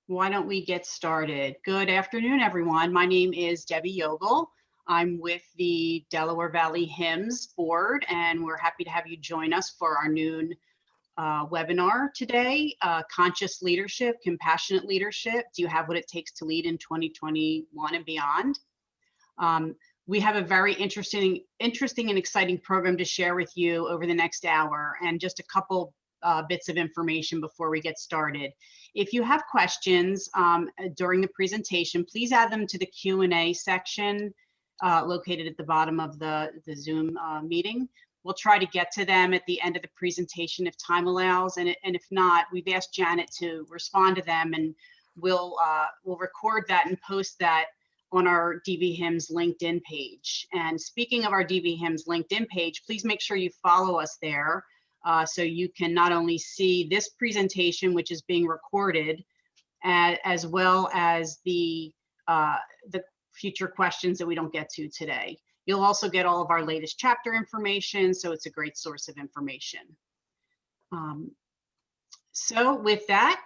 Why don't we get started? Good afternoon, everyone. My name is Debbie Yogle. I'm with the Delaware Valley HIMSS board, and we're happy to have you join us for our noon webinar today, Conscious Leadership, Compassionate Leadership. Do you have what it takes to lead in 2021 and beyond? We have a very interesting and exciting program to share with you over the next hour, and just a couple bits of information before we get started. If you have questions during the presentation, please add them to the Q&A section located at the bottom of the Zoom meeting. We'll try to get to them at the end of the presentation if time allows, and if not, we've asked Janet to respond to them, and we'll record that and post that on our DVHIMSS LinkedIn page. And speaking of our DVHIMSS LinkedIn page, please make sure you follow us there so you can not only see this presentation, which is being recorded, as well as the future questions that we don't get to today. You'll also get all of our latest chapter information, so it's a great source of information. So with that,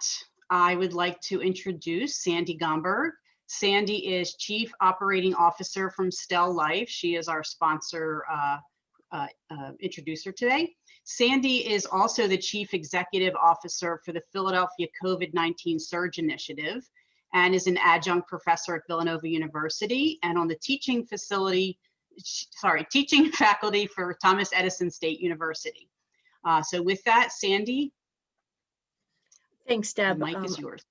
I would like to introduce Sandy Gomberg. Sandy is Chief Operating Officer from Stell Life. She is our sponsor introducer today. Sandy is also the Chief Executive Officer for the Philadelphia COVID-19 Surge Initiative and is an adjunct professor at Villanova University and on the teaching faculty for Thomas Edison State University. So with that, Sandy, thanks, Deb. The mic is yours.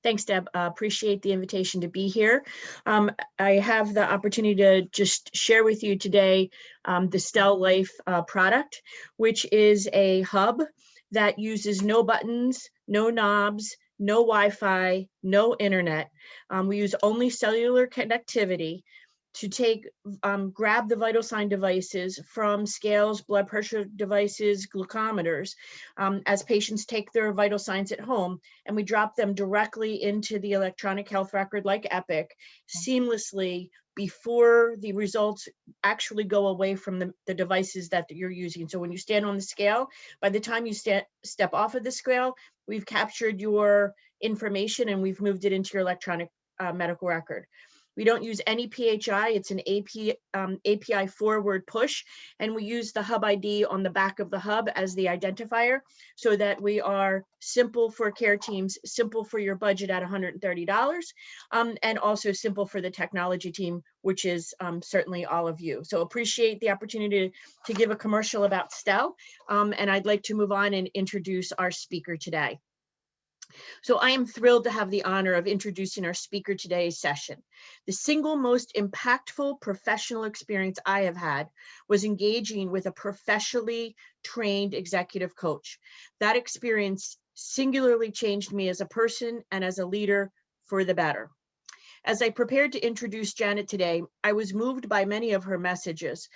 Thanks, Deb. Appreciate the invitation to be here. I have the opportunity to just share with you today the Stell Life product, which is a hub that uses no buttons, no knobs, no Wi-Fi, no internet. We use only cellular connectivity to grab the vital sign devices from scales, blood pressure devices, glucometers, as patients take their vital signs at home, and we drop them directly into the electronic health record like Epic seamlessly before the results actually go away from the devices that you're using. So when you stand on the scale, by the time you step off of the scale, we've captured your information and we've moved it into your electronic medical record. We don't use any PHI, it's an API forward push, and we use the hub ID on the back of the hub as the identifier so that we are simple for care teams, simple for your budget at $130, and also simple for the technology team, which is certainly all of you. So appreciate the opportunity to give a commercial about Stell, and I'd like to move on and introduce our speaker today. So I am thrilled to have the honor of introducing our speaker today's session. The single most impactful professional experience I have had was engaging with a professionally trained executive coach. That experience singularly changed me as a person and as a leader for the better. As I prepared to introduce Janet today, I was moved by many of her messages.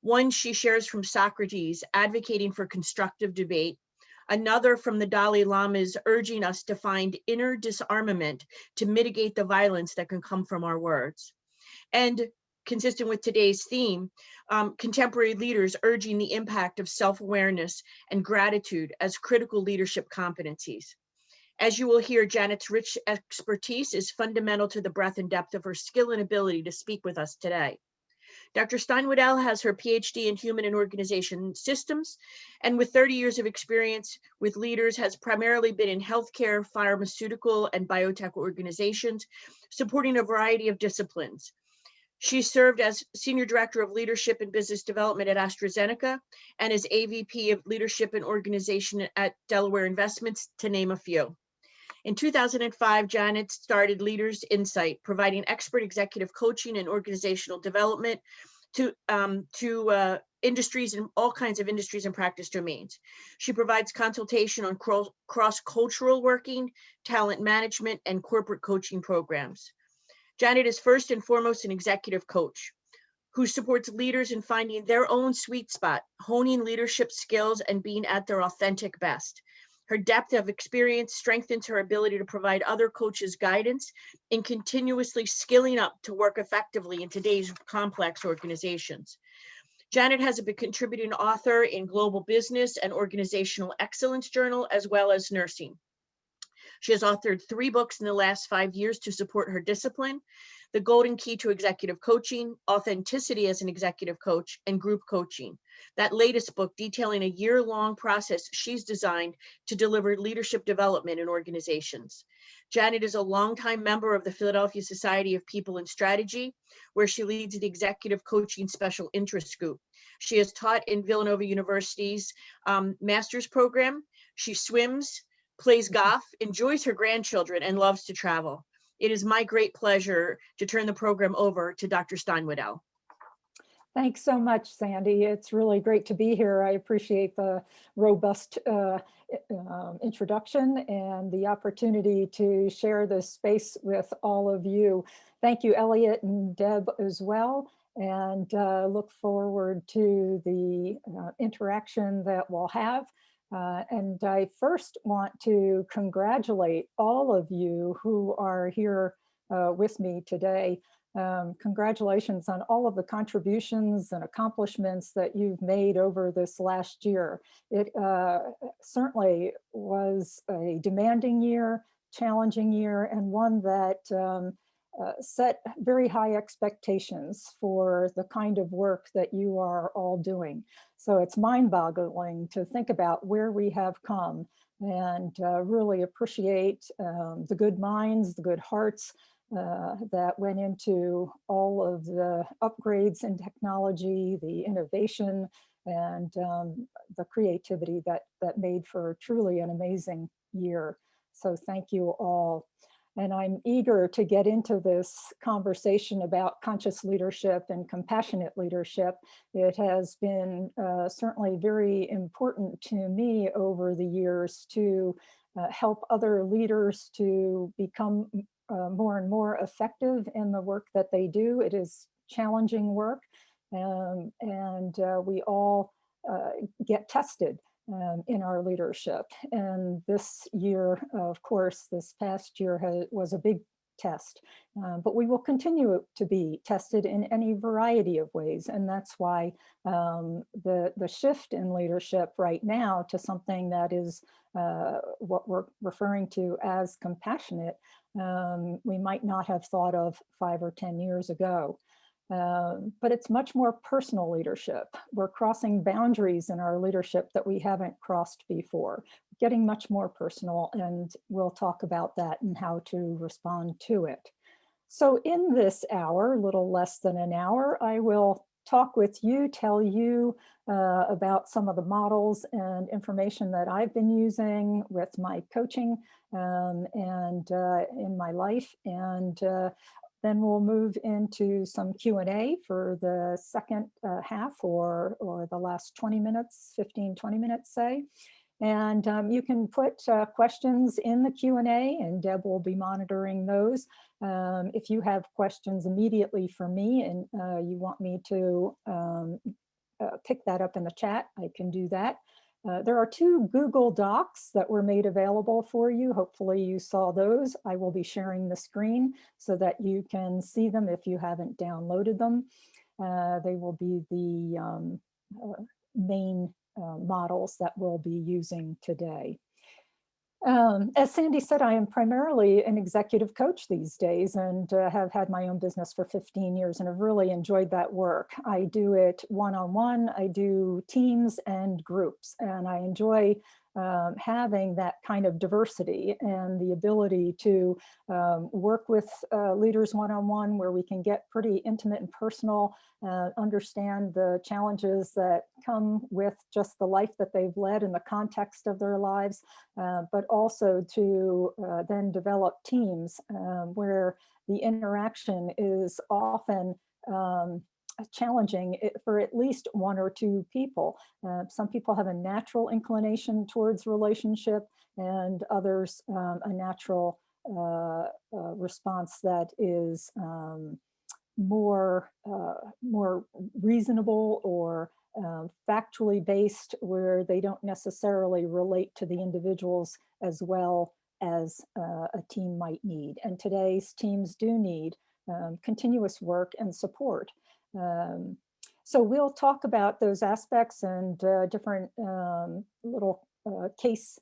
One she shares from Socrates, advocating for constructive debate. Another from the Dalai Lama's urging us to find inner disarmament to mitigate the violence that can come from our words. And consistent with today's theme, contemporary leaders urging the impact of self-awareness and gratitude as critical leadership competencies. As you will hear, Janet's rich expertise is fundamental to the breadth and depth of her skill and ability to speak with us today. Dr. Steinwaddell has her PhD in Human and Organization Systems, and with 30 years of experience with leaders has primarily been in healthcare, pharmaceutical, and biotech organizations, supporting a variety of disciplines. She served as Senior Director of Leadership and Business Development at AstraZeneca and as AVP of Leadership and Organization at Delaware Investments, to name a few. In 2005, Janet started Leaders Insight, providing expert executive coaching and organizational development to industries and all kinds of industries and practice domains. She provides consultation on cross-cultural working, talent management, and corporate coaching programs. Janet is first and foremost an executive coach who supports leaders in finding their own sweet spot, honing leadership skills, and being at their authentic best. Her depth of experience strengthens her ability to provide other coaches guidance in continuously skilling up to work effectively in today's complex organizations. Janet has been a contributing author in Global Business and Organizational Excellence Journal, as well as Nursing. She has authored 3 books in the last 5 years to support her discipline: The Golden Key to Executive Coaching, Authenticity as an Executive Coach, and Group Coaching. That latest book detailing a year-long process she's designed to deliver leadership development in organizations. Janet is a longtime member of the Philadelphia Society of People and Strategy, where she leads the Executive Coaching Special Interest Group. She has taught in Villanova University's master's program. She swims, plays golf, enjoys her grandchildren, and loves to travel. It is my great pleasure to turn the program over to Dr. Steinwaddell. Thanks so much, Sandy. It's really great to be here. I appreciate the robust introduction and the opportunity to share this space with all of you. Thank you, Elliot and Deb, as well, and look forward to the interaction that we'll have. And I first want to congratulate all of you who are here with me today. Congratulations on all of the contributions and accomplishments that you've made over this last year. It certainly was a demanding year, challenging year, and one that set very high expectations for the kind of work that you are all doing. So it's mind-boggling to think about where we have come, and really appreciate the good minds, the good hearts that went into all of the upgrades in technology, the innovation, and the creativity that made for truly an amazing year. So thank you all. And I'm eager to get into this conversation about conscious leadership and compassionate leadership. It has been certainly very important to me over the years to help other leaders to become more and more effective in the work that they do. It is challenging work, and we all get tested in our leadership. And this year, of course, this past year was a big test, but we will continue to be tested in any variety of ways. And that's why the shift in leadership right now to something that is what we're referring to as compassionate, we might not have thought of 5 or 10 years ago. But it's much more personal leadership. We're crossing boundaries in our leadership that we haven't crossed before, getting much more personal, and we'll talk about that and how to respond to it. So in this hour, a little less than an hour, I will talk with you, tell you about some of the models and information that I've been using with my coaching and in my life, and then we'll move into some Q&A for the second half or the last 20 minutes, 15, 20 minutes, say. And you can put questions in the Q&A, and Deb will be monitoring those. If you have questions immediately for me and you want me to pick that up in the chat, I can do that. There are 2 Google Docs that were made available for you. Hopefully you saw those. I will be sharing the screen so that you can see them if you haven't downloaded them. They will be the main models that we'll be using today. As Sandy said, I am primarily an executive coach these days, and have had my own business for 15 years and have really enjoyed that work. I do it one-on-one, I do teams and groups, and I enjoy having that kind of diversity and the ability to work with leaders one-on-one, where we can get pretty intimate and personal, understand the challenges that come with just the life that they've led in the context of their lives, but also to then develop teams where the interaction is often challenging for at least 1 or 2 people. Some people have a natural inclination towards relationship, and others a natural response that is more reasonable or factually based, where they don't necessarily relate to the individuals as well as a team might need. And today's teams do need continuous work and support. So we'll talk about those aspects and different little case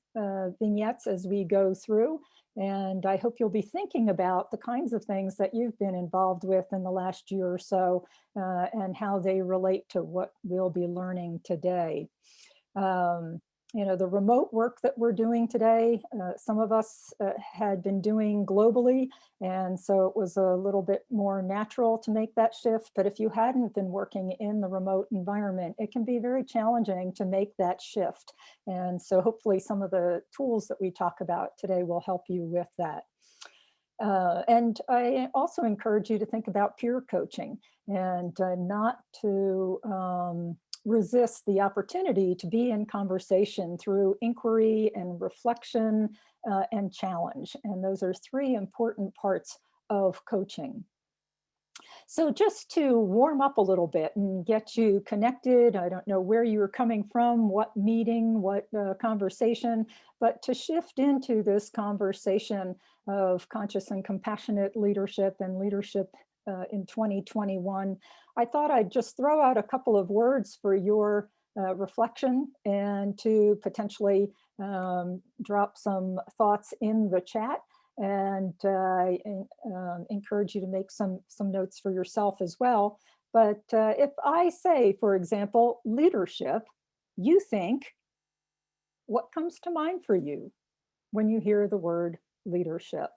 vignettes as we go through. And I hope you'll be thinking about the kinds of things that you've been involved with in the last year or so and how they relate to what we'll be learning today. You know, the remote work that we're doing today, some of us had been doing globally, and so it was a little bit more natural to make that shift. But if you hadn't been working in the remote environment, it can be very challenging to make that shift. And so hopefully some of the tools that we talk about today will help you with that. And I also encourage you to think about peer coaching and not to resist the opportunity to be in conversation through inquiry and reflection and challenge. And those are three important parts of coaching. So just to warm up a little bit and get you connected, I don't know where you were coming from, what meeting, what conversation, but to shift into this conversation of conscious and compassionate leadership and leadership in 2021, I thought I'd just throw out a couple of words for your reflection and to potentially drop some thoughts in the chat. And I encourage you to make some notes for yourself as well. But if I say, for example, leadership, you think, what comes to mind for you when you hear the word leadership?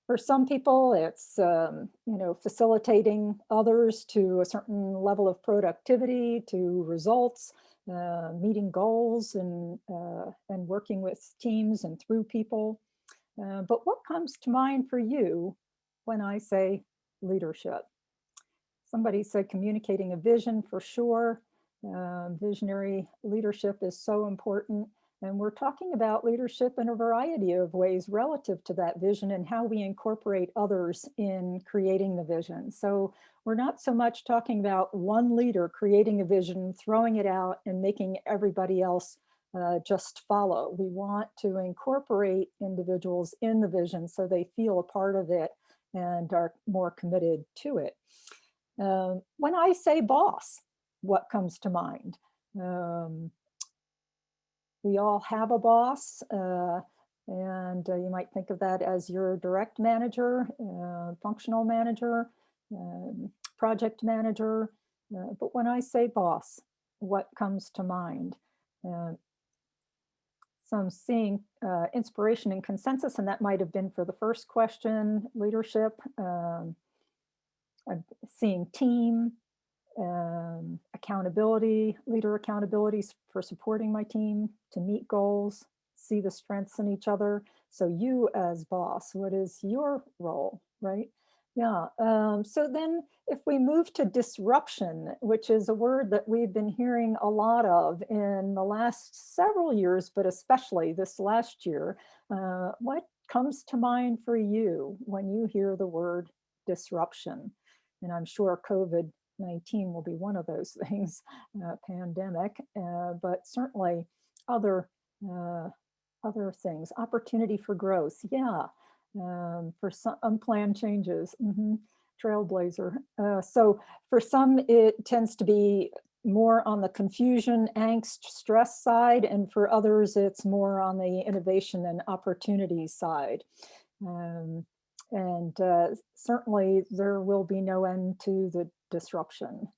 For some people, it's you know, facilitating others to a certain level of productivity, to results, meeting goals, and working with teams and through people. But what comes to mind for you when I say leadership? Somebody said communicating a vision, for sure. Visionary leadership is so important. And we're talking about leadership in a variety of ways relative to that vision and how we incorporate others in creating the vision. So we're not so much talking about one leader creating a vision, throwing it out and making everybody else just follow. We want to incorporate individuals in the vision so they feel a part of it and are more committed to it. When I say boss, what comes to mind? We all have a boss, and you might think of that as your direct manager, functional manager, project manager. But when I say boss, what comes to mind? So I'm seeing inspiration and consensus, and that might have been for the first question, leadership. I'm seeing team, accountability, leader accountability for supporting my team, to meet goals, see the strengths in each other. So you as boss, what is your role, right? Yeah, so then if we move to disruption, which is a word that we've been hearing a lot of in the last several years, but especially this last year, what comes to mind for you when you hear the word disruption? And I'm sure COVID-19 will be one of those things, pandemic, but certainly other things, opportunity for growth, yeah, for some unplanned changes, trailblazer. So for some, it tends to be more on the confusion, angst, stress side, and for others, it's more on the innovation and opportunity side. And certainly there will be no end to the disruption.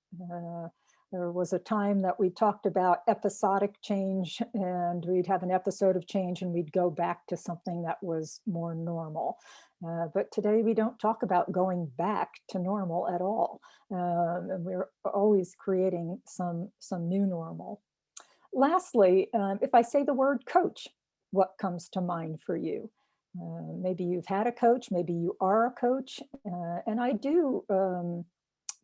There was a time that we talked about episodic change, and we'd have an episode of change and we'd go back to something that was more normal. But today we don't talk about going back to normal at all. And we're always creating some new normal. Lastly, if I say the word coach, what comes to mind for you? Maybe you've had a coach, maybe you are a coach, and I do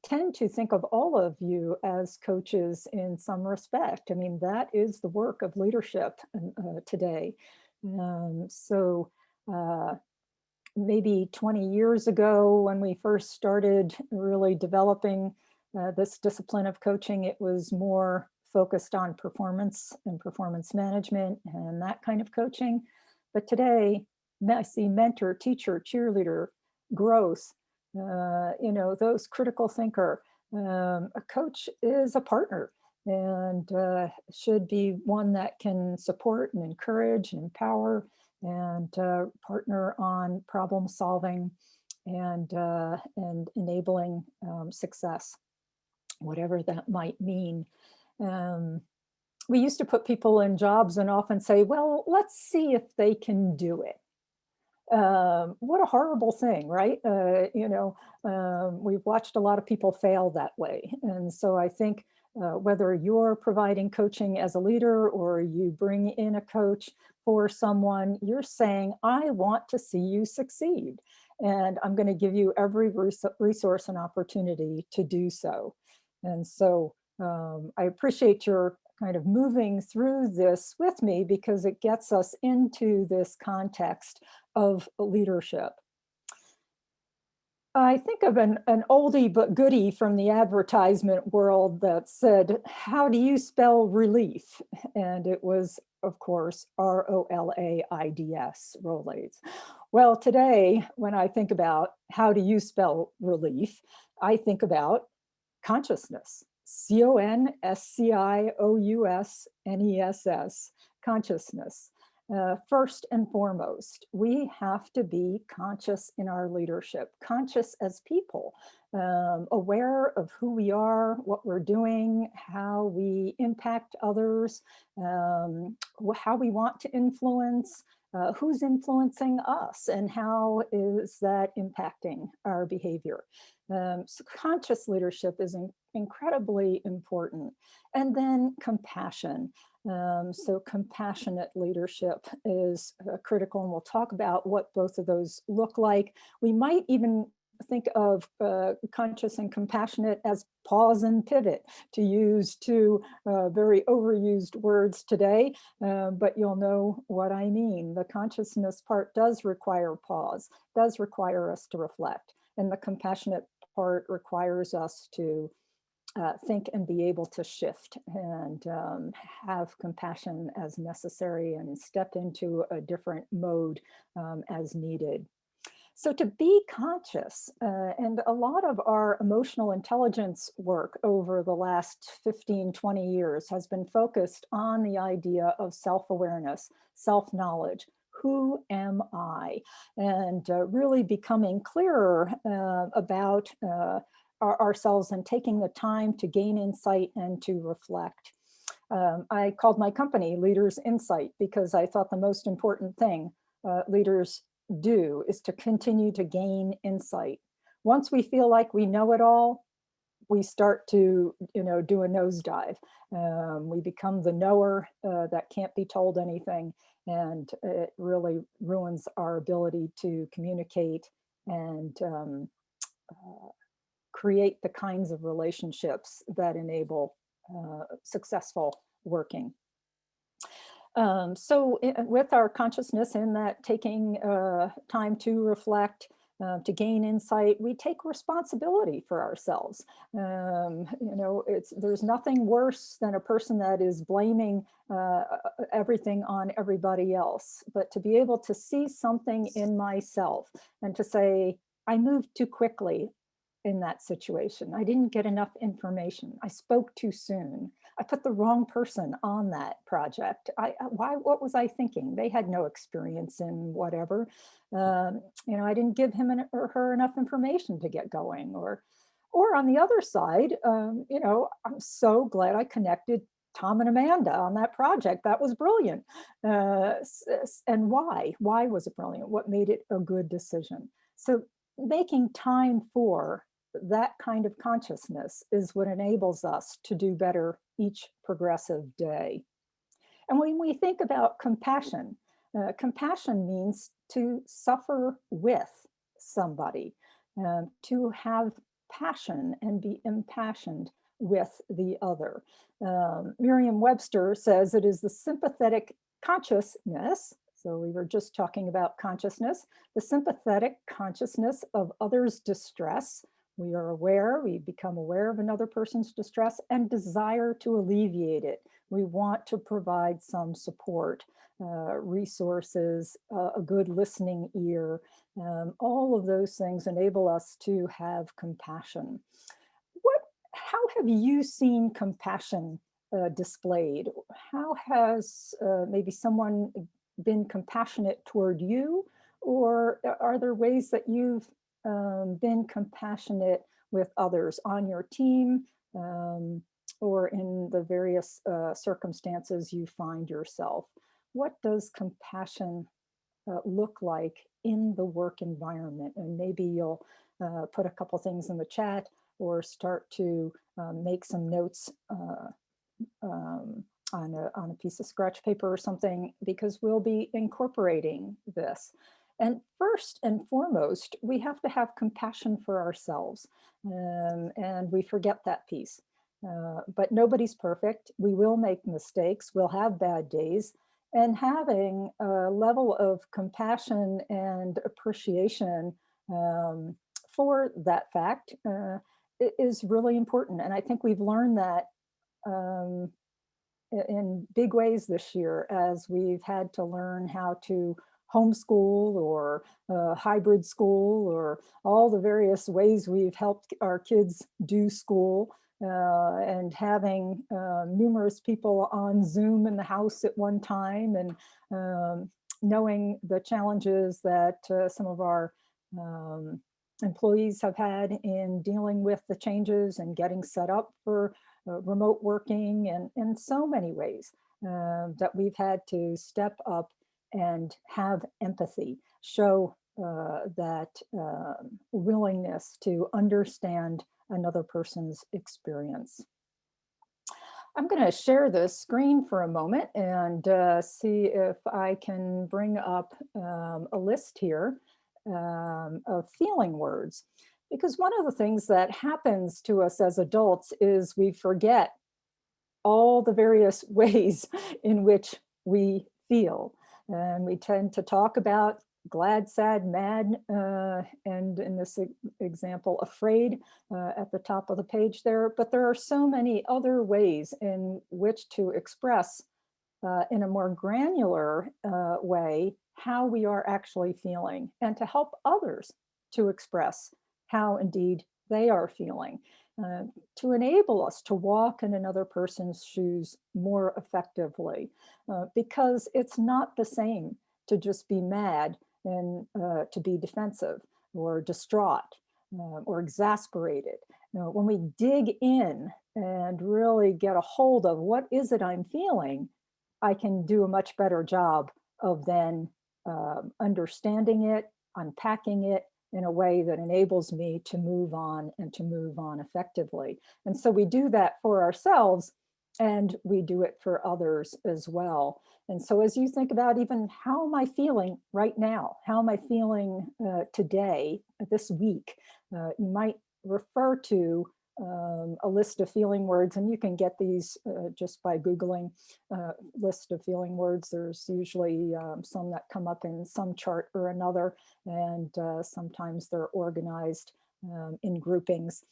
tend to think of all of you as coaches in some respect. I mean, that is the work of leadership today. So maybe 20 years ago, when we first started really developing this discipline of coaching, it was more focused on performance and performance management and that kind of coaching. But today, I see mentor, teacher, cheerleader, growth, you know, those critical thinker. A coach is a partner. and should be one that can support and encourage and empower and partner on problem solving and enabling success, whatever that might mean. We used to put people in jobs and often say, well, let's see if they can do it. What a horrible thing, right? We've watched a lot of people fail that way. And so I think whether you're providing coaching as a leader or you bring in a coach for someone, you're saying, I want to see you succeed. And I'm going to give you every resource and opportunity to do so. And so I appreciate your kind of moving through this with me because it gets us into this context of leadership. I think of an oldie but goodie from the advertisement world that said, how do you spell relief? And it was, of course, R-O-L-A-I-D-S, Rolaids. Well, today, when I think about how do you spell relief, I think about consciousness. C-O-N-S-C-I-O-U-S-N-E-S-S, consciousness. First and foremost, we have to be conscious in our leadership, conscious as people, aware of who we are, what we're doing, how we impact others, how we want to influence, who's influencing us, and how is that impacting our behavior. So conscious leadership is incredibly important. And then compassion. So compassionate leadership is critical, and we'll talk about what both of those look like. We might even think of conscious and compassionate as pause and pivot, to use two very overused words today, but you'll know what I mean. The consciousness part does require pause, does require us to reflect, and the compassionate part requires us to think and be able to shift and have compassion as necessary and step into a different mode as needed. So to be conscious, and a lot of our emotional intelligence work over the last 15, 20 years has been focused on the idea of self-awareness, self-knowledge. Who am I? And really becoming clearer about ourselves and taking the time to gain insight and to reflect. I called my company Leaders Insight because I thought the most important thing leaders do is to continue to gain insight. Once we feel like we know it all, we start to, do a nosedive. We become the knower that can't be told anything, and it really ruins our ability to communicate and create the kinds of relationships that enable successful working. So with our consciousness in that taking time to reflect, to gain insight, we take responsibility for ourselves. There's nothing worse than a person that is blaming everything on everybody else, but to be able to see something in myself and to say, I moved too quickly in that situation. I didn't get enough information. I spoke too soon. I put the wrong person on that project. What was I thinking? They had no experience in whatever. I didn't give him or her enough information to get going. Or on the other side, I'm so glad I connected Tom and Amanda on that project. That was brilliant. And why? Why was it brilliant? What made it a good decision? So making time for that kind of consciousness is what enables us to do better each progressive day. And when we think about compassion, compassion means to suffer with somebody, to have passion and be impassioned with the other. Merriam-Webster says it is the sympathetic consciousness. So we were just talking about consciousness, the sympathetic consciousness of others' distress. We are aware, we become aware of another person's distress and desire to alleviate it. We want to provide some support, resources, a good listening ear. All of those things enable us to have compassion. How have you seen compassion displayed? How has maybe someone been compassionate toward you, or are there ways that you've been compassionate with others on your team, or in the various circumstances you find yourself? What does compassion look like in the work environment? And maybe you'll put a couple things in the chat or start to make some notes on a piece of scratch paper or something, because we'll be incorporating this. And first and foremost, we have to have compassion for ourselves. And we forget that piece. But nobody's perfect. We will make mistakes. We'll have bad days. And having a level of compassion and appreciation for that fact is really important. And I think we've learned that in big ways this year, as we've had to learn how to homeschool or hybrid school, or all the various ways we've helped our kids do school, and having numerous people on Zoom in the house at one time, and knowing the challenges that some of our employees have had in dealing with the changes and getting set up for remote working, and in so many ways that we've had to step up and have empathy, show that willingness to understand another person's experience. I'm going to share the screen for a moment and see if I can bring up a list here of feeling words. Because one of the things that happens to us as adults is we forget all the various ways in which we feel. And we tend to talk about glad, sad, mad, and in this example, afraid at the top of the page there. But there are so many other ways in which to express in a more granular way how we are actually feeling, and to help others to express how indeed they are feeling, to enable us to walk in another person's shoes more effectively, because it's not the same to just be mad and to be defensive or distraught or exasperated. When we dig in and really get a hold of what is it I'm feeling, I can do a much better job of then understanding it, unpacking it in a way that enables me to move on, and to move on effectively. And so we do that for ourselves, and we do it for others as well. And so as you think about even how am I feeling right now? How am I feeling today, this week? You might refer to a list of feeling words, and you can get these just by Googling list of feeling words. There's usually some that come up in some chart or another, and sometimes they're organized in groupings,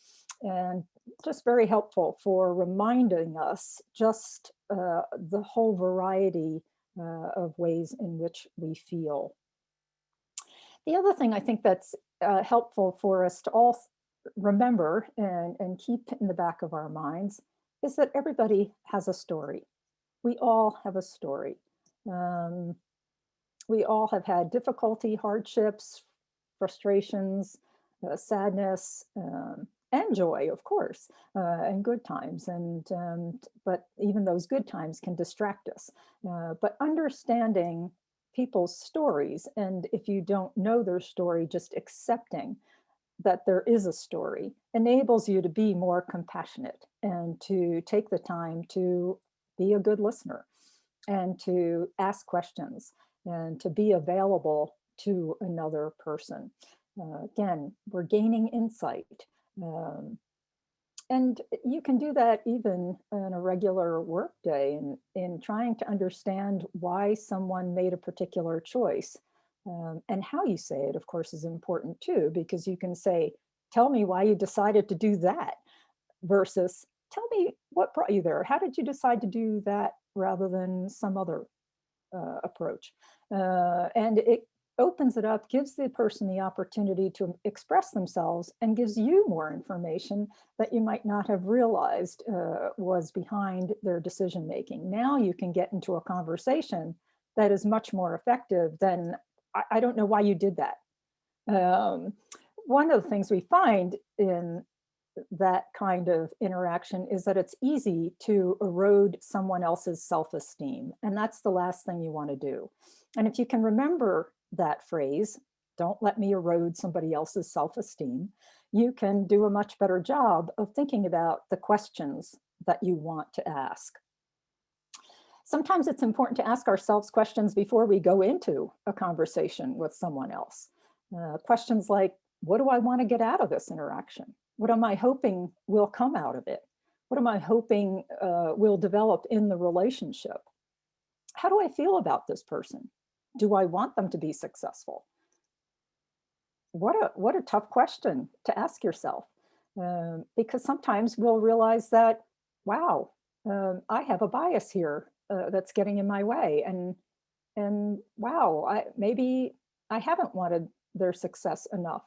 and just very helpful for reminding us just the whole variety of ways in which we feel. The other thing I think that's helpful for us to all remember and keep in the back of our minds is that everybody has a story. We all have a story. We all have had difficulty, hardships, frustrations, sadness, and joy, of course, and good times. But even those good times can distract us. But understanding people's stories, and if you don't know their story, just accepting that there is a story, enables you to be more compassionate and to take the time to be a good listener and to ask questions and to be available to another person. Again, we're gaining insight. And you can do that even in a regular work day, in trying to understand why someone made a particular choice. And how you say it, of course, is important too, because you can say, tell me why you decided to do that, versus tell me what brought you there. How did you decide to do that rather than some other approach? And it opens it up, gives the person the opportunity to express themselves, and gives you more information that you might not have realized was behind their decision making. Now you can get into a conversation that is much more effective than, I don't know why you did that. One of the things we find in that kind of interaction is that it's easy to erode someone else's self-esteem. And that's the last thing you want to do. And if you can remember that phrase, don't let me erode somebody else's self-esteem, you can do a much better job of thinking about the questions that you want to ask. Sometimes it's important to ask ourselves questions before we go into a conversation with someone else. Questions like, what do I want to get out of this interaction? What am I hoping will come out of it? What am I hoping will develop in the relationship? How do I feel about this person? Do I want them to be successful? What a tough question to ask yourself, because sometimes we'll realize that, wow, I have a bias here that's getting in my way, and wow, maybe I haven't wanted their success enough.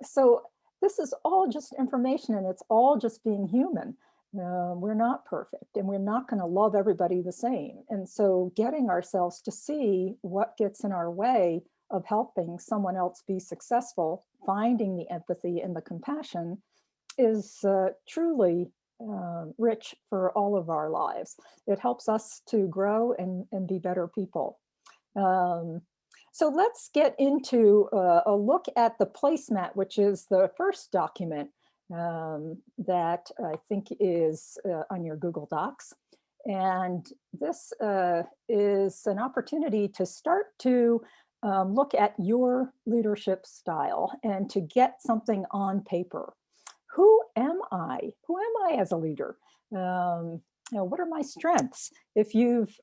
So this is all just information, and it's all just being human. We're not perfect, and we're not going to love everybody the same. And so getting ourselves to see what gets in our way of helping someone else be successful, finding the empathy and the compassion, is truly rich for all of our lives. It helps us to grow and be better people. So let's get into a look at the placemat, which is the first document that I think is on your Google Docs. And this is an opportunity to start to look at your leadership style and to get something on paper. Who am I? Who am I as a leader? What are my strengths? If you've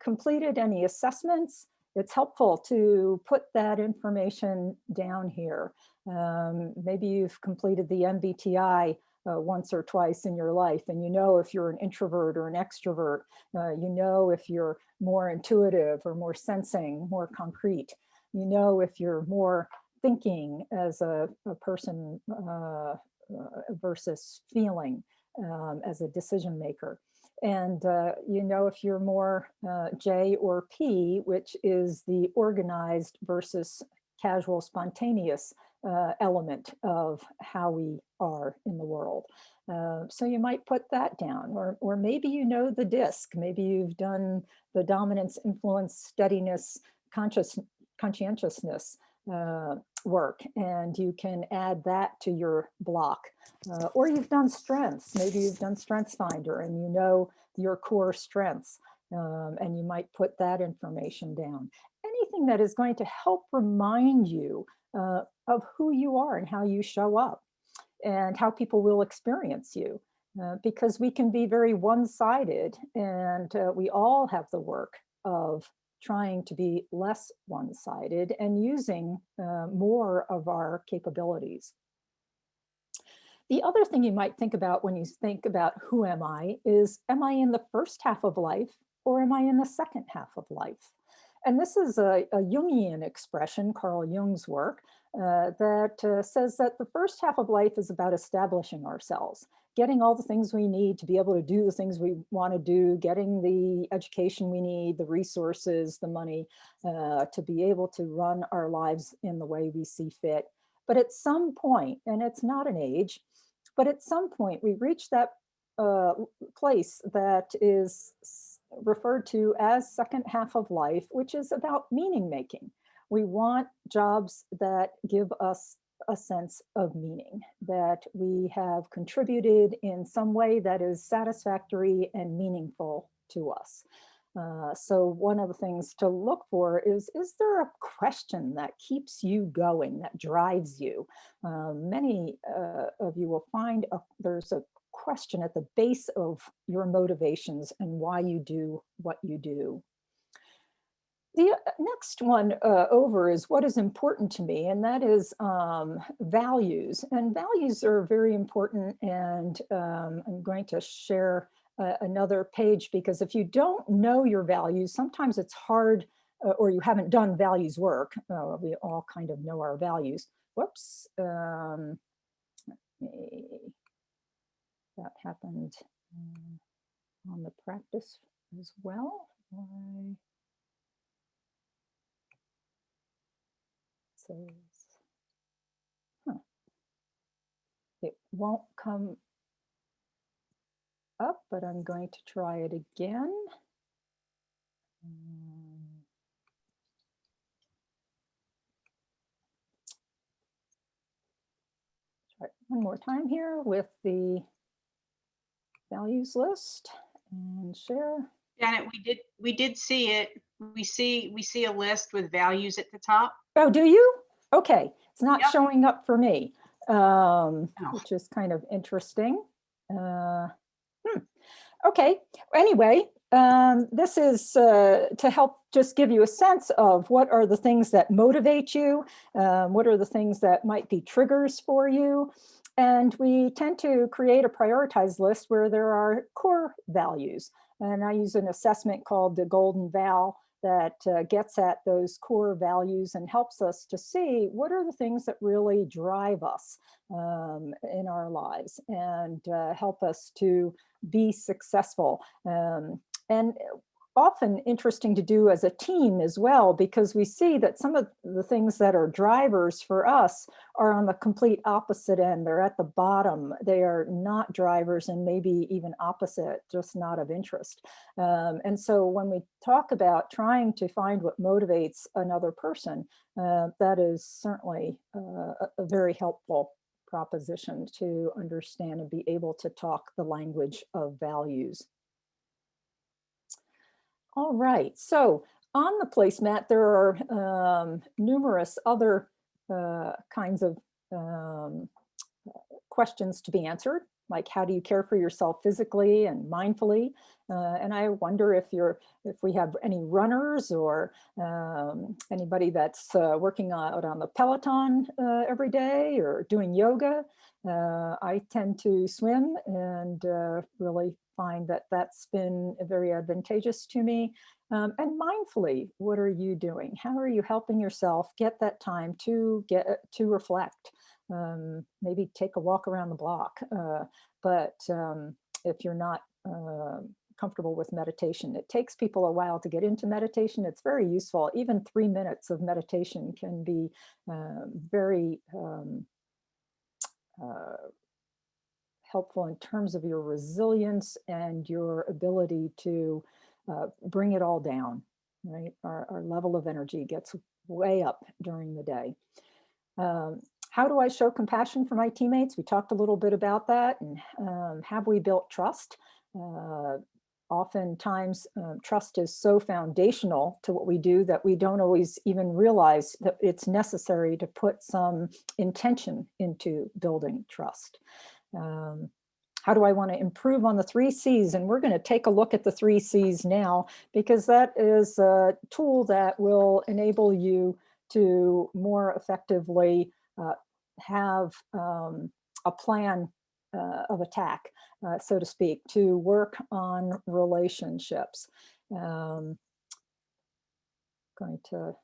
completed any assessments, it's helpful to put that information down here. Maybe you've completed the MBTI once or twice in your life, and you know if you're an introvert or an extrovert. You know if you're more intuitive or more sensing, more concrete. You know if you're more thinking as a person versus feeling as a decision maker. And you know if you're more J or P, which is the organized versus casual, spontaneous element of how we are in the world. So you might put that down, or maybe you know the DISC. Maybe you've done the dominance, influence, steadiness, conscientiousness work, and you can add that to your block. Or you've done strengths. Maybe you've done Strengths Finder and you know your core strengths, and you might put that information down. Anything that is going to help remind you of who you are and how you show up and how people will experience you. Because we can be very one-sided, and we all have the work of trying to be less one-sided and using more of our capabilities. The other thing you might think about when you think about who am I is, am I in the first half of life or am I in the second half of life? And this is a Jungian expression, Carl Jung's work, that says that the first half of life is about establishing ourselves, getting all the things we need to be able to do the things we want to do, getting the education we need, the resources, the money, to be able to run our lives in the way we see fit. But at some point, and it's not an age, but at some point we reach that place that is referred to as second half of life, which is about meaning making. We want jobs that give us a sense of meaning, that we have contributed in some way that is satisfactory and meaningful to us. So one of the things to look for is there a question that keeps you going, that drives you? Many of you will find there's a question at the base of your motivations and why you do what you do. The next one over is what is important to me, and that is values. And values are very important, and I'm going to share another page, because if you don't know your values, sometimes it's hard or you haven't done values work. We all kind of know our values. Whoops. That happened on the practice as well. Why? It won't come up, but I'm going to try it again. Try it one more time here with the values list and share. Janet, we did see it. We see a list with values at the top. Oh, do you? Okay, it's not Yep. showing up for me, which is kind of interesting. Okay, anyway, this is to help just give you a sense of what are the things that motivate you, what are the things that might be triggers for you. And we tend to create a prioritized list where there are core values. And I use an assessment called the Golden Val that gets at those core values and helps us to see what are the things that really drive us in our lives and help us to be successful. And often interesting to do as a team as well, because we see that some of the things that are drivers for us are on the complete opposite end. They're at the bottom. They are not drivers and maybe even opposite, just not of interest. And so when we talk about trying to find what motivates another person, that is certainly a very helpful proposition to understand and be able to talk the language of values. All right, so on the placemat, there are numerous other kinds of questions to be answered, like how do you care for yourself physically and mindfully? And I wonder if we have any runners or anybody that's working out on the Peloton every day or doing yoga. I tend to swim and really find that that's been very advantageous to me. And mindfully, what are you doing? How are you helping yourself get that time to reflect? Maybe take a walk around the block. But if you're not comfortable with meditation, it takes people a while to get into meditation. It's very useful. Even 3 minutes of meditation can be very helpful in terms of your resilience and your ability to bring it all down, right? Our level of energy gets way up during the day. How do I show compassion for my teammates? We talked a little bit about that. And have we built trust? Oftentimes, trust is so foundational to what we do that we don't always even realize that it's necessary to put some intention into building trust. How do I want to improve on the 3 C's? And we're going to take a look at the 3 C's now, because that is a tool that will enable you to more effectively have a plan of attack, so to speak, to work on relationships. Going to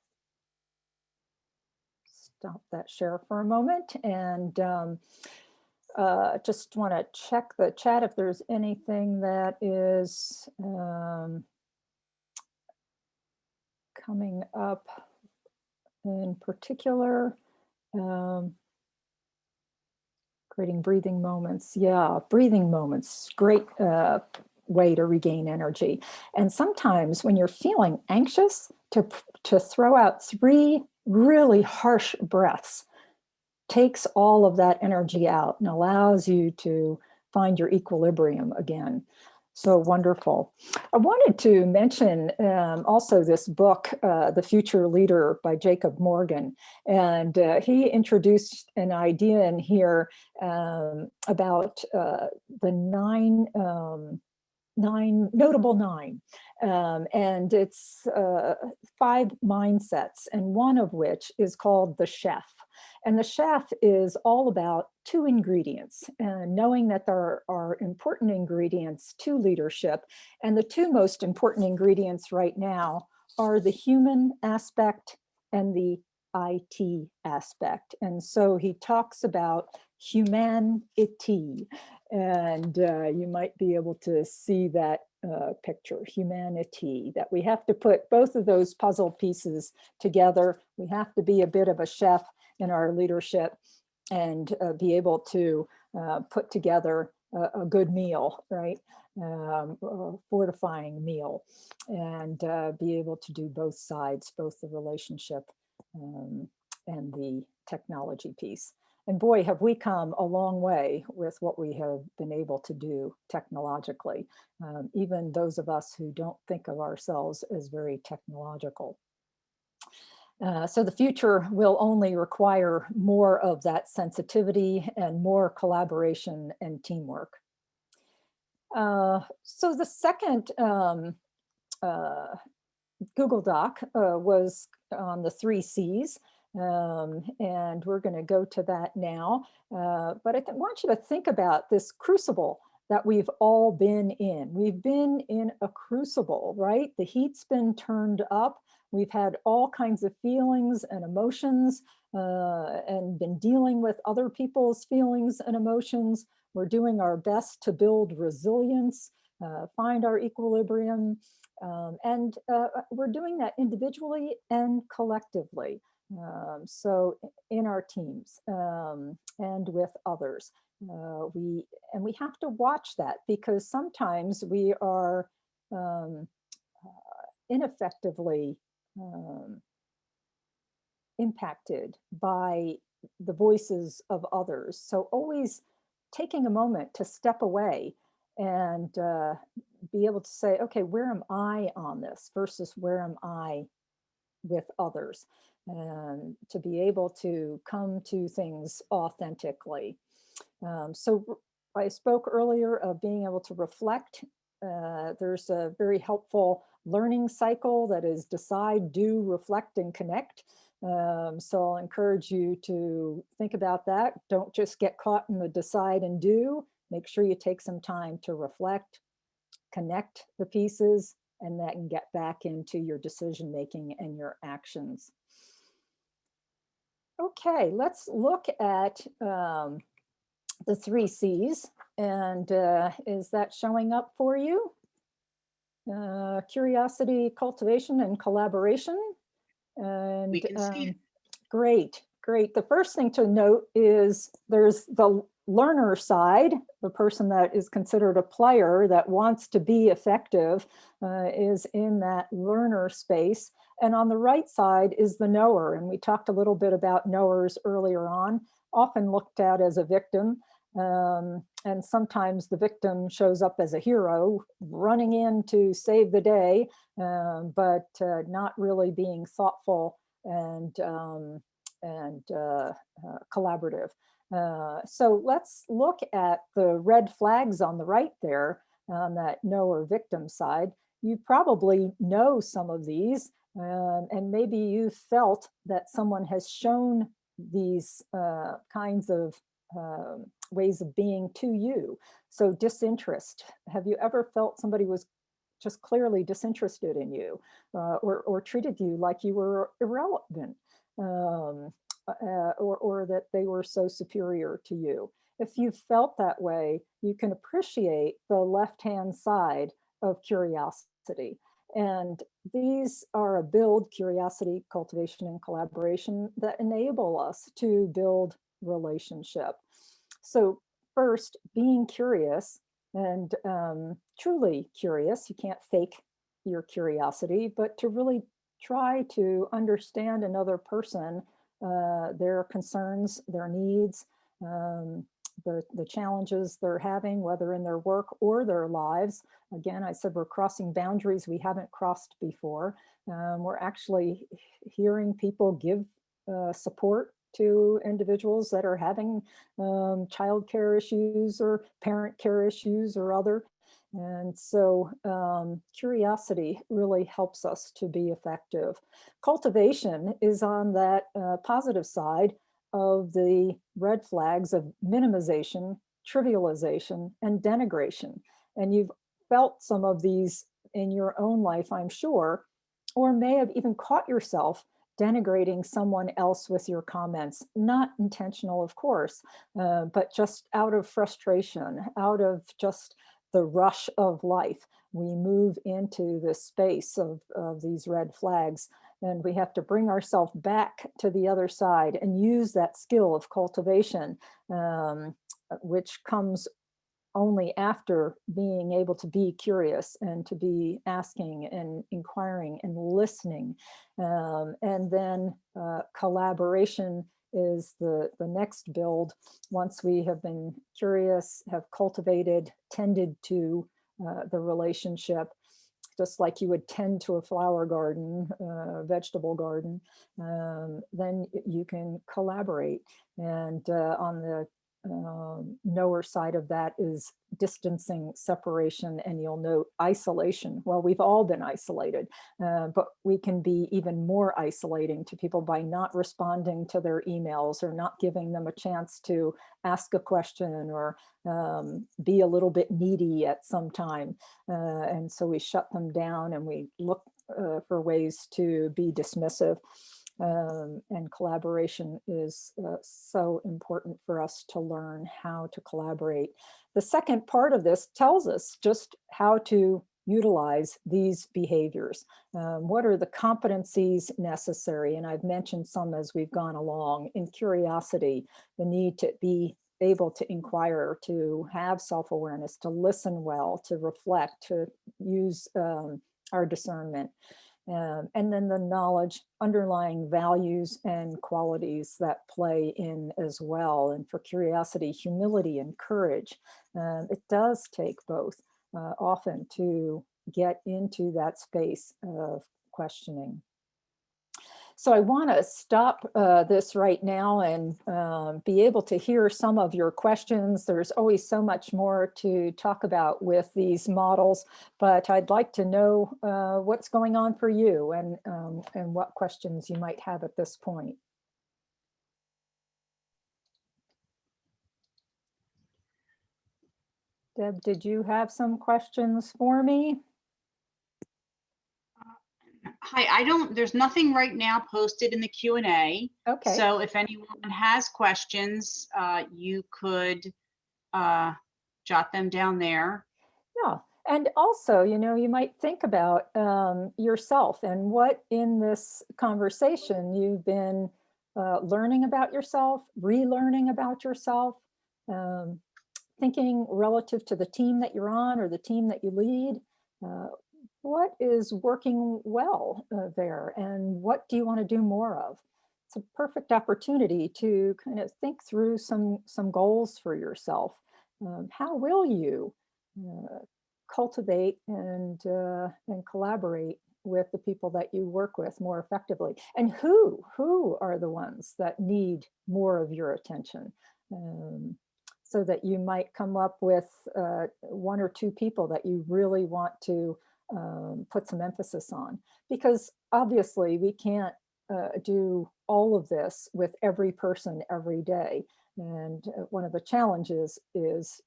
stop that share for a moment and just want to check the chat if there's anything that is coming up in particular. Creating breathing moments. Yeah, breathing moments, great way to regain energy. And sometimes when you're feeling anxious, to throw out 3 really harsh breaths takes all of that energy out and allows you to find your equilibrium again. So wonderful. I wanted to mention also this book, The Future Leader by Jacob Morgan. And he introduced an idea in here about the notable nine. And it's 5 mindsets, and one of which is called the chef. And the chef is all about 2 ingredients, knowing that there are important ingredients to leadership. And the 2 most important ingredients right now are the human aspect and the IT aspect. And so he talks about humanity, and you might be able to see that picture, humanity, that we have to put both of those puzzle pieces together. We have to be a bit of a chef in our leadership and be able to put together a good meal, right? A fortifying meal, and be able to do both sides, both the relationship and the technology piece. And boy, have we come a long way with what we have been able to do technologically, even those of us who don't think of ourselves as very technological. So the future will only require more of that sensitivity and more collaboration and teamwork. So the second Google Doc was on the 3 C's. And we're going to go to that now. But I want you to think about this crucible that we've all been in. We've been in a crucible, right? The heat's been turned up. We've had all kinds of feelings and emotions and been dealing with other people's feelings and emotions. We're doing our best to build resilience, find our equilibrium, and we're doing that individually and collectively. So in our teams and with others, we have to watch that, because sometimes we are ineffectively impacted by the voices of others. So always taking a moment to step away and be able to say, okay, where am I on this versus where am I with others? And to be able to come to things authentically. So I spoke earlier of being able to reflect. There's a very helpful learning cycle that is decide, do, reflect, and connect. So I'll encourage you to think about that. Don't just get caught in the decide and do. Make sure you take some time to reflect, connect the pieces, and then get back into your decision making and your actions. Okay, let's look at the 3 C's. And is that showing up for you? Curiosity, cultivation, and collaboration. And We can see it. Great, great. The first thing to note is there's the learner side, the person that is considered a player that wants to be effective is in that learner space. And on the right side is the knower. And we talked a little bit about knowers earlier on, often looked at as a victim. And sometimes the victim shows up as a hero, running in to save the day, but not really being thoughtful and collaborative. So let's look at the red flags on the right there on that knower victim side. You probably know some of these, and maybe you felt that someone has shown these kinds of ways of being to you. So disinterest. Have you ever felt somebody was just clearly disinterested in you, or treated you like you were irrelevant, or that they were so superior to you? If you felt that way, you can appreciate the left-hand side of curiosity. And these are a build, curiosity, cultivation, and collaboration, that enable us to build relationship. So first, being curious and truly curious. You can't fake your curiosity, but to really try to understand another person, their concerns, their needs, the challenges they're having, whether in their work or their lives. Again, I said we're crossing boundaries we haven't crossed before. We're actually hearing people give support to individuals that are having childcare issues or parent care issues or other. And so curiosity really helps us to be effective. Cultivation is on that positive side of the red flags of minimization, trivialization, and denigration. And you've felt some of these in your own life, I'm sure, or may have even caught yourself denigrating someone else with your comments. Not intentional, of course, but just out of frustration, out of just the rush of life. We move into the space of these red flags, and we have to bring ourselves back to the other side and use that skill of cultivation, which comes only after being able to be curious and to be asking and inquiring and listening. And then collaboration is the next build. Once we have been curious, have cultivated, tended to the relationship, just like you would tend to a flower garden, vegetable garden, then you can collaborate. And on the knower side of that is distancing, separation, and you'll note isolation. Well, we've all been isolated, but we can be even more isolating to people by not responding to their emails or not giving them a chance to ask a question or be a little bit needy at some time. And so we shut them down and we look for ways to be dismissive. And collaboration is so important for us to learn how to collaborate. The second part of this tells us just how to utilize these behaviors. What are the competencies necessary? And I've mentioned some as we've gone along. In curiosity, the need to be able to inquire, to have self-awareness, to listen well, to reflect, to use our discernment. And then the knowledge, underlying values and qualities that play in as well. And for curiosity, humility and courage. It does take both often to get into that space of questioning. So I want to stop this right now and be able to hear some of your questions. There's always so much more to talk about with these models, but I'd like to know what's going on for you and what questions you might have at this point. Deb, did you have some questions for me? Hi, there's nothing right now posted in the Q&A. Okay. So if anyone has questions, you could jot them down there. Yeah. And also, you know, you might think about yourself and what in this conversation you've been learning about yourself, relearning about yourself, thinking relative to the team that you're on or the team that you lead. What is working well there, and what do you want to do more of? It's a perfect opportunity to kind of think through some goals for yourself. How will you cultivate and collaborate with the people that you work with more effectively? And who are the ones that need more of your attention? So that you might come up with one or two people that you really want to put some emphasis on. Because obviously we can't do all of this with every person every day. And one of the challenges is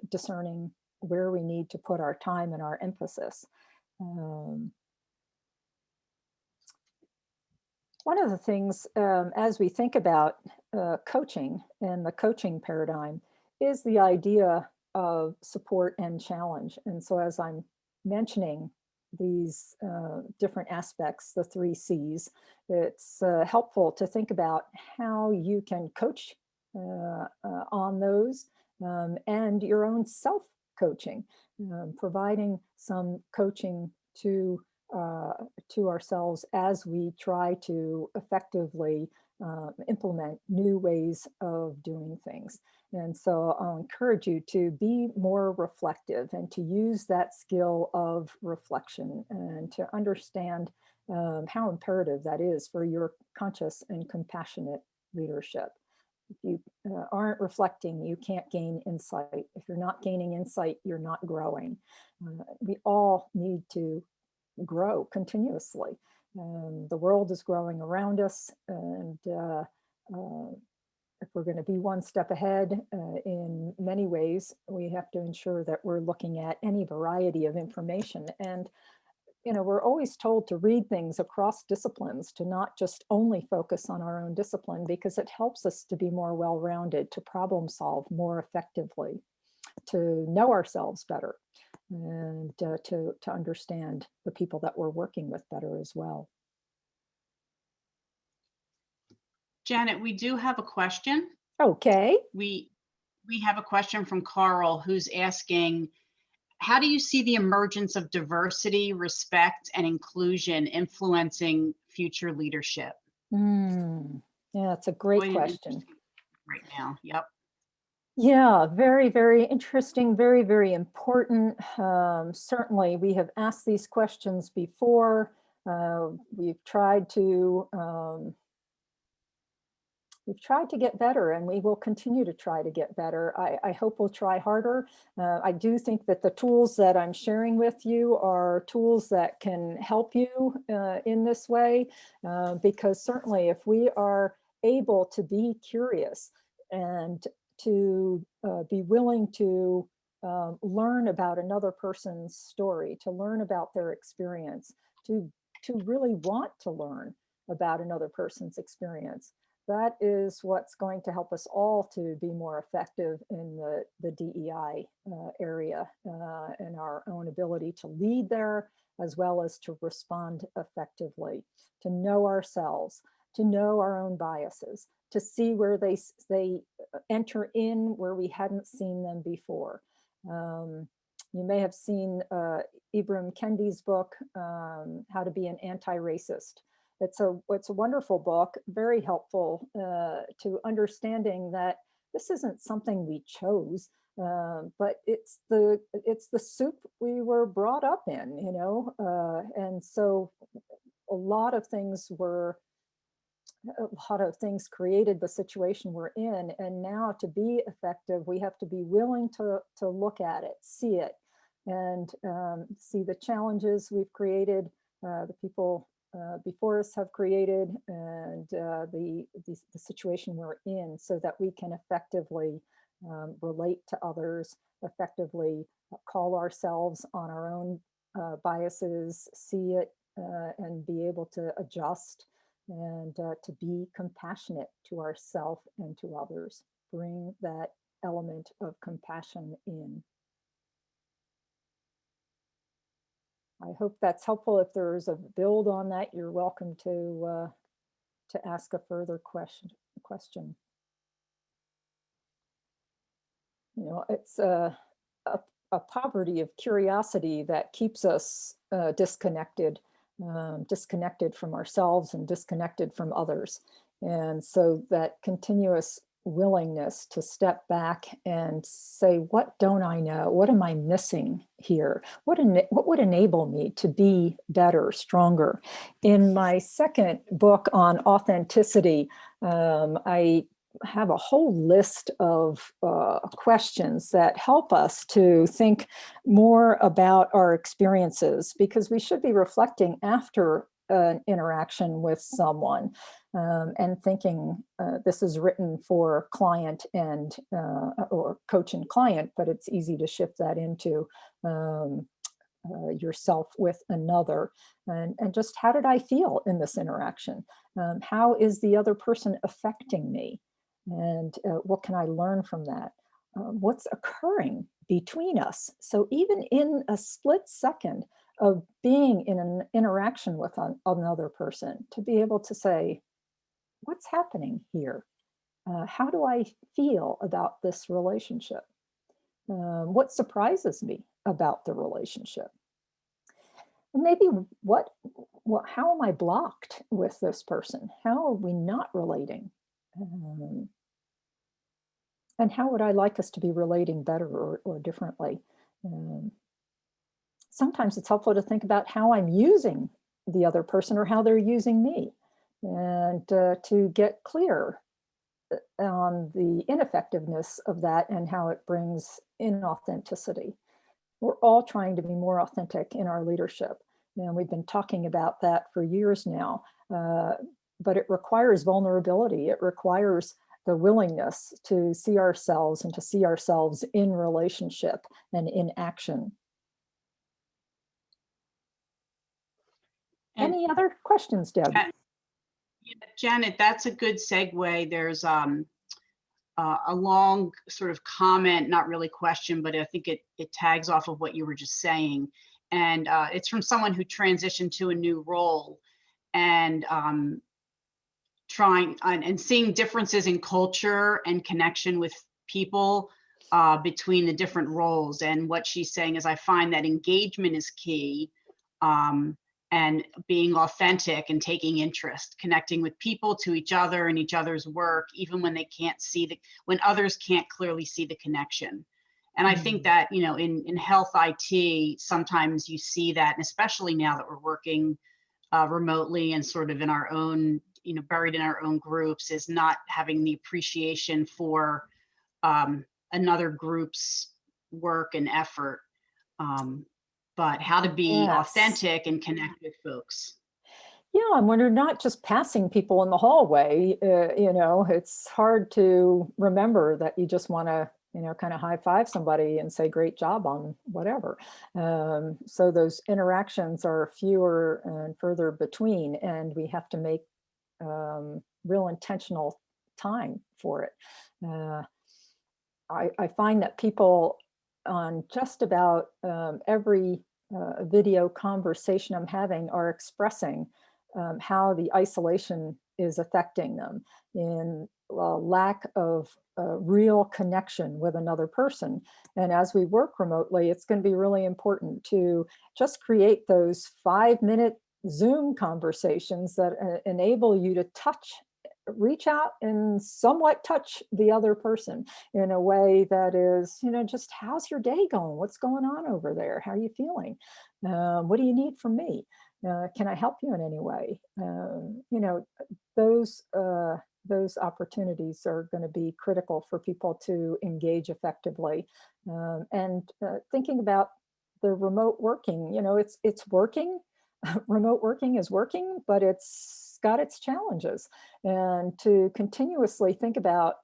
discerning where we need to put our time and our emphasis. One of the things as we think about coaching and the coaching paradigm is the idea of support and challenge. And so as I'm mentioning these different aspects, the 3 C's, it's helpful to think about how you can coach on those and your own self-coaching, providing some coaching to ourselves as we try to effectively implement new ways of doing things. And so I'll encourage you to be more reflective and to use that skill of reflection and to understand how imperative that is for your conscious and compassionate leadership. If you aren't reflecting, you can't gain insight. If you're not gaining insight, you're not growing. We all need to grow continuously. The world is growing around us, and if we're going to be one step ahead in many ways, we have to ensure that we're looking at any variety of information. And we're always told to read things across disciplines, to not just only focus on our own discipline, because it helps us to be more well-rounded, to problem solve more effectively, to know ourselves better, and to understand the people that we're working with better as well. Janet, we do have a question. Okay. We have a question from Carl, who's asking, how do you see the emergence of diversity, respect, and inclusion influencing future leadership? Yeah, it's a great Quite an question. interesting right now. Yep. Yeah, very, very interesting, very, very important. Certainly, we have asked these questions before. We've tried to get better, and we will continue to try to get better. I hope we'll try harder. I do think that the tools that I'm sharing with you are tools that can help you in this way, because certainly if we are able to be curious and to be willing to learn about another person's story, to learn about their experience, to really want to learn about another person's experience, that is what's going to help us all to be more effective in the DEI area and our own ability to lead there, as well as to respond effectively, to know ourselves, to know our own biases, to see where they enter in where we hadn't seen them before. You may have seen Ibram Kendi's book, How to Be an Anti-Racist. It's a wonderful book, very helpful to understanding that this isn't something we chose, but it's the soup we were brought up in, and so a lot of things created the situation we're in, and now to be effective, we have to be willing to look at it, see it, and see the challenges we've created, the people before us have created, and the situation we're in, so that we can effectively relate to others, effectively call ourselves on our own biases, see it, and be able to adjust, and to be compassionate to ourselves and to others. Bring that element of compassion in. I hope that's helpful. If there's a build on that, you're welcome to ask a further question. It's a poverty of curiosity that keeps us disconnected from ourselves and disconnected from others. And so that continuous willingness to step back and say, what don't I know? What am I missing here? What would enable me to be better, stronger? In my second book on authenticity, I have a whole list of questions that help us to think more about our experiences, because we should be reflecting after an interaction with someone and thinking this is written for client and or coach and client, but it's easy to shift that into yourself with another, and just how did I feel in this interaction? How is the other person affecting me? And what can I learn from that? What's occurring between us? So even in a split second of being in an interaction with another person, to be able to say, what's happening here? How do I feel about this relationship? What surprises me about the relationship? And maybe how am I blocked with this person? How are we not relating? And how would I like us to be relating better or differently? Sometimes it's helpful to think about how I'm using the other person or how they're using me, and to get clear on the ineffectiveness of that and how it brings inauthenticity. We're all trying to be more authentic in our leadership, and we've been talking about that for years now, but it requires vulnerability. It requires the willingness to see ourselves and to see ourselves in relationship and in action. And Any other questions, Deb? yeah, Janet, that's a good segue. There's a long sort of comment, not really question, but I think it tags off of what you were just saying. And it's from someone who transitioned to a new role and trying and seeing differences in culture and connection with people between the different roles. And what she's saying is, I find that engagement is key, and being authentic and taking interest, connecting with people, to each other and each other's work, even when they can't see when others can't clearly see the connection. And I think that, you know, in health IT, sometimes you see that, and especially now that we're working remotely and sort of in our own, you know, buried in our own groups, is not having the appreciation for another group's work and effort, but how to be Yes. authentic and connect with folks. Yeah, and when you're not just passing people in the hallway, you know, it's hard to remember that you just want to, you know, kind of high five somebody and say, great job on whatever. So those interactions are fewer and further between, and we have to make real intentional time for it. I find that people on just about every video conversation I'm having are expressing how the isolation is affecting them in lack of real connection with another person. And as we work remotely, it's going to be really important to just create those 5-minute Zoom conversations that enable you to reach out and somewhat touch the other person in a way that is, you know, just, how's your day going? What's going on over there? How are you feeling? What do you need from me? Can I help you in any way? You know, those opportunities are going to be critical for people to engage effectively. And thinking about the remote working, you know, it's working. Remote working is working, but it's got its challenges. And to continuously think about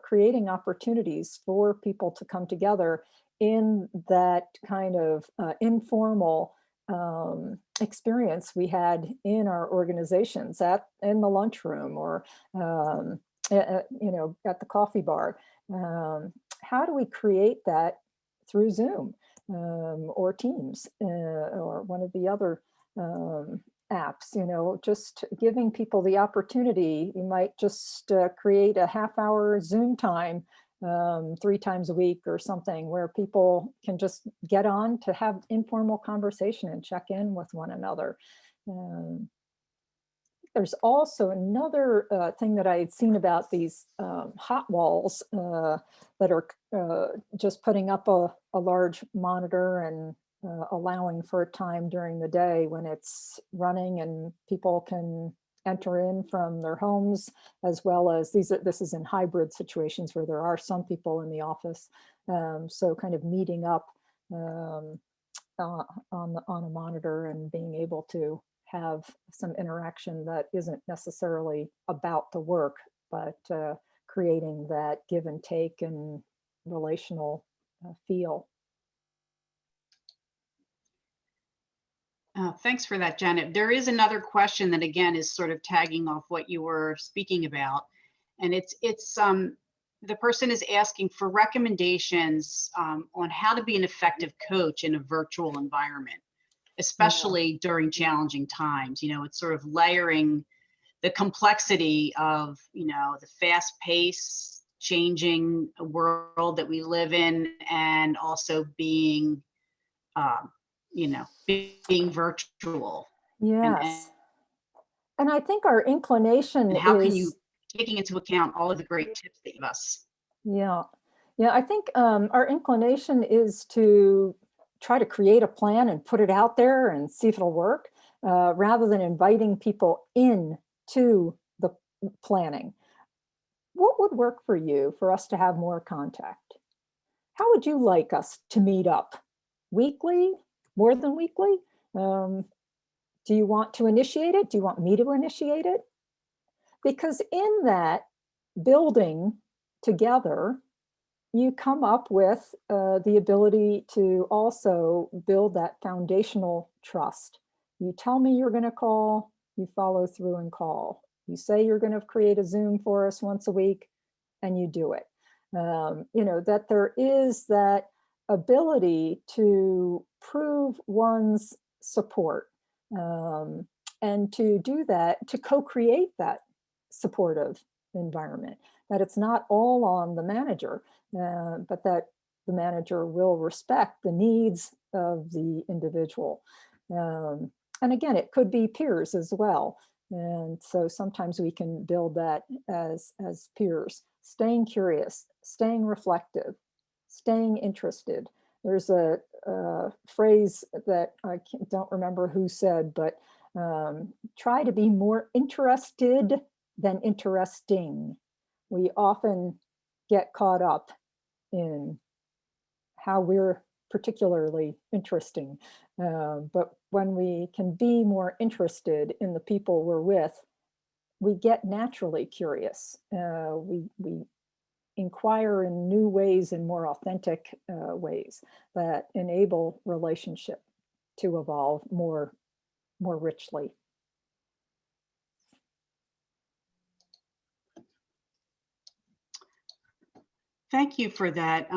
creating opportunities for people to come together in that kind of informal experience we had in our organizations, in the lunchroom, or you know, at the coffee bar. How do we create that through Zoom or Teams or one of the other apps? You know, just giving people the opportunity. You might just create a half-hour Zoom time 3 times a week or something, where people can just get on to have informal conversation and check in with one another. There's also another thing that I had seen about these hot walls that are just putting up a large monitor and allowing for a time during the day when it's running and people can enter in from their homes, as well as this is in hybrid situations where there are some people in the office. So kind of meeting up on a monitor and being able to have some interaction that isn't necessarily about the work, but creating that give and take and relational feel. Thanks for that, Janet. There is another question that, again, is sort of tagging off what you were speaking about. And it's the person is asking for recommendations on how to be an effective coach in a virtual environment, especially during challenging times. You know, it's sort of layering the complexity of, you know, the fast pace, changing world that we live in, and also being, you know, being virtual. Yes. And I think our inclination and how is, can you, taking into account all of the great tips that you give us? Yeah. Yeah, I think our inclination is to try to create a plan and put it out there and see if it'll work, rather than inviting people in to the planning. What would work for you for us to have more contact? How would you like us to meet up? Weekly? More than weekly? Do you want to initiate it? Do you want me to initiate it? Because in that building together, you come up with the ability to also build that foundational trust You tell me you're going to call, you follow through and call. You say you're going to create a Zoom for us once a week, and you do it. You know, that there is that ability to prove one's support, and to do that, to co-create that supportive environment, that it's not all on the manager, but that the manager will respect the needs of the individual. And again, it could be peers as well. And so sometimes we can build that as peers, staying curious, staying reflective, staying interested. There's a phrase that I don't remember who said, but try to be more interested than interesting. We often get caught up in how we're particularly interesting. But when we can be more interested in the people we're with, we get naturally curious. We inquire in new ways, in more authentic ways that enable relationship to evolve more richly. Thank you for that,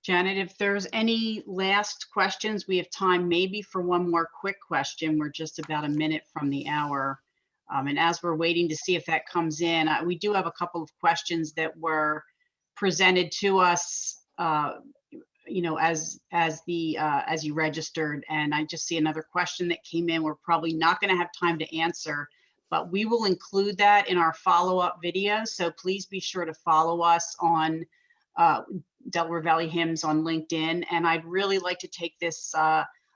Janet. If there's any last questions, we have time maybe for one more quick question. We're just about a minute from the hour. And as we're waiting to see if that comes in, we do have a couple of questions that were presented to us, you know, as you registered. And I just see another question that came in. We're probably not going to have time to answer, but we will include that in our follow-up video. So please be sure to follow us on Delaware Valley HIMSS on LinkedIn. And I'd really like to take this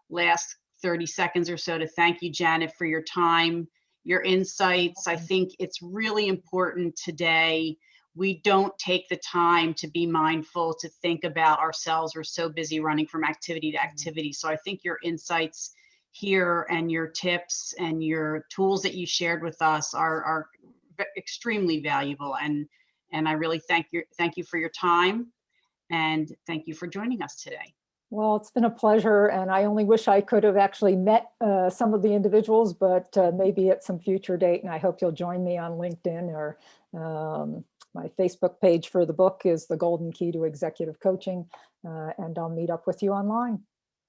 last 30 seconds or so to thank you, Janet, for your time, your insights. I think it's really important today. We don't take the time to be mindful, to think about ourselves. We're so busy running from activity to activity. So I think your insights here and your tips and your tools that you shared with us are extremely valuable. And I really thank you for your time, and thank you for joining us today. Well, it's been a pleasure, and I only wish I could have actually met some of the individuals, but maybe at some future date, and I hope you'll join me on LinkedIn, or my Facebook page for the book is The Golden Key to Executive Coaching, and I'll meet up with you online.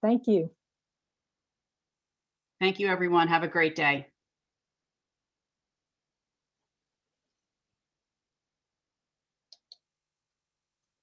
Thank you. Thank you, everyone. Have a great day.